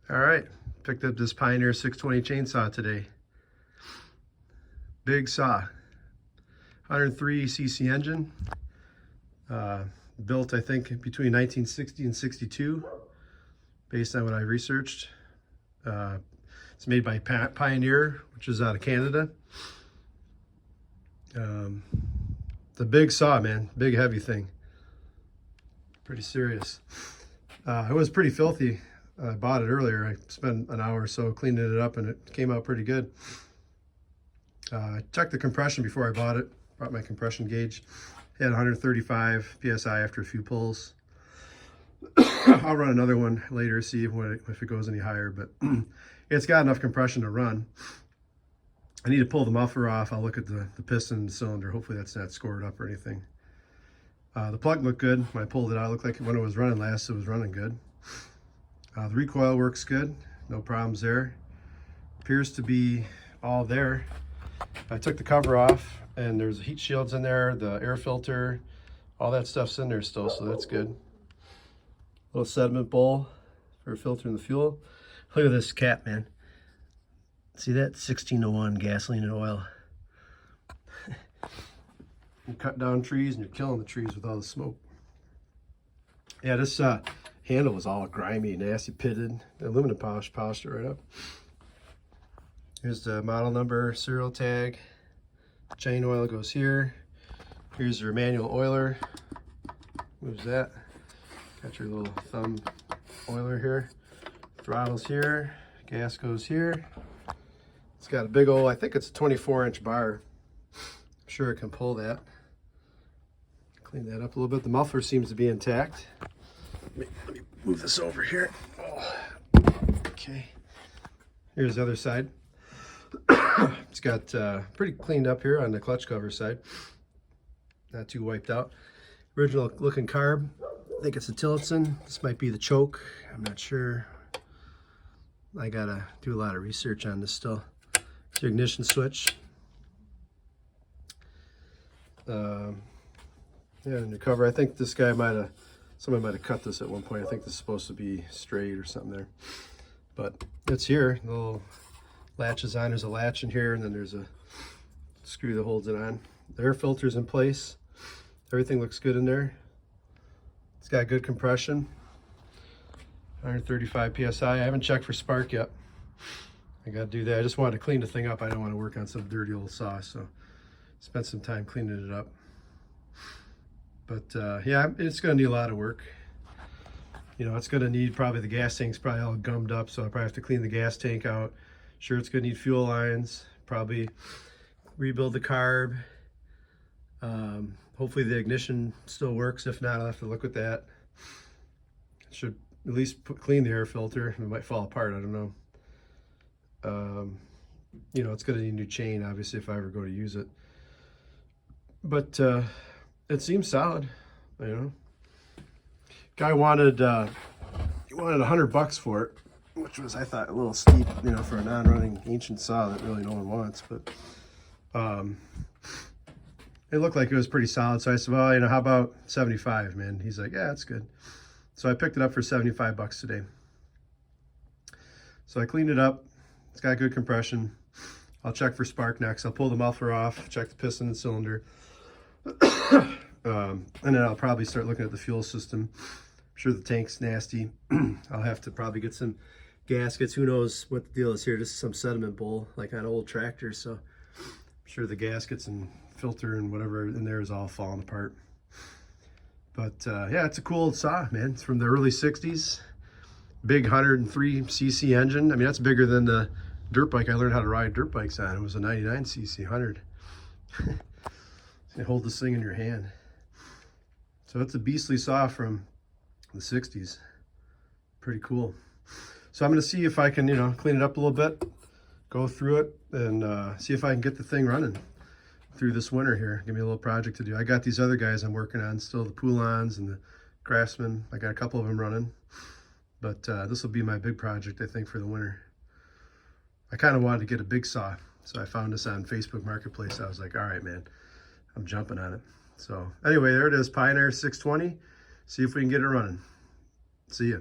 All right, picked up this Pioneer 620 chainsaw today. Big saw, 103cc engine, built I think between 1960 and 62, based on what I researched. It's made by Pioneer, which is out of Canada. It's a big saw, man, big heavy thing, pretty serious. It was pretty filthy. I bought it earlier. I spent an hour or so cleaning it up and it came out pretty good. I checked the compression before I bought it. Brought my compression gauge. It had 135 PSI after a few pulls. I'll run another one later, see if it goes any higher, but it's got enough compression to run. I need to pull the muffler off. I'll look at the piston and cylinder. Hopefully that's not scored up or anything. The plug looked good. When I pulled it out, it looked like when it was running last, it was running good. The recoil works good, no problems there. Appears to be all there. I took the cover off and there's heat shields in there, the air filter, all that stuff's in there still, so that's good. Little sediment bowl for filtering the fuel. Look at this cap, man. See that? 16:1 gasoline and oil. You cut down trees and you're killing the trees with all the smoke. Yeah, this handle was all grimy, nasty, pitted. The aluminum polish polished it right up. Here's the model number, serial tag. Chain oil goes here. Here's your manual oiler. Moves that. Got your little thumb oiler here. Throttle's here. Gas goes here. It's got a big old, I think it's a 24-inch bar. I'm sure it can pull that. Clean that up a little bit. The muffler seems to be intact. Let me move this over here. Oh. Okay. Here's the other side. It's got pretty cleaned up here on the clutch cover side. Not too wiped out. Original looking carb. I think it's a Tillotson. This might be the choke. I'm not sure. I gotta do a lot of research on this still. It's your ignition switch. Yeah, and the cover. I think this guy somebody might have cut this at one point. I think this is supposed to be straight or something there. But it's here. The little latch is on. There's a latch in here, and then there's a screw that holds it on. The air filter's in place. Everything looks good in there. It's got good compression. 135 PSI. I haven't checked for spark yet. I gotta do that. I just wanted to clean the thing up. I don't want to work on some dirty old saw, so spent some time cleaning it up. But yeah, it's gonna need a lot of work. You know, it's gonna need probably the gas tank's probably all gummed up, so I probably have to clean the gas tank out. Sure, it's gonna need fuel lines, probably rebuild the carb. Hopefully the ignition still works. If not, I'll have to look at that. Should at least clean the air filter. It might fall apart, I don't know. You know, it's gonna need a new chain, obviously, if I ever go to use it. But it seems solid, you know. Guy wanted he wanted $100 for it, which was, I thought, a little steep, you know, for a non-running ancient saw that really no one wants. But it looked like it was pretty solid, so I said, well, you know, how about 75, man? He's like, yeah, that's good. So I picked it up for 75 bucks today. So I cleaned it up. It's got good compression. I'll check for spark next. I'll pull the muffler off, check the piston and cylinder. And then I'll probably start looking at the fuel system. I'm sure the tank's nasty. I'll have to probably get some gaskets. Who knows what the deal is here. This is some sediment bowl, like on old tractors. So I'm sure the gaskets and filter and whatever in there is all falling apart. But yeah, it's a cool old saw, man. It's from the early 60s. Big 103cc engine. I mean, that's bigger than the dirt bike I learned how to ride dirt bikes on. It was a 99cc 100. You hold this thing in your hand. So it's a beastly saw from the 60s. Pretty cool. So I'm going to see if I can, you know, clean it up a little bit, go through it, and see if I can get the thing running through this winter here. Give me a little project to do. I got these other guys I'm working on still, the Poulons and the Craftsman. I got a couple of them running. But this will be my big project, I think, for the winter. I kind of wanted to get a big saw, so I found this on Facebook Marketplace. I was like, all right, man, I'm jumping on it. So anyway, there it is, Pioneer 620. See if we can get it running. See ya.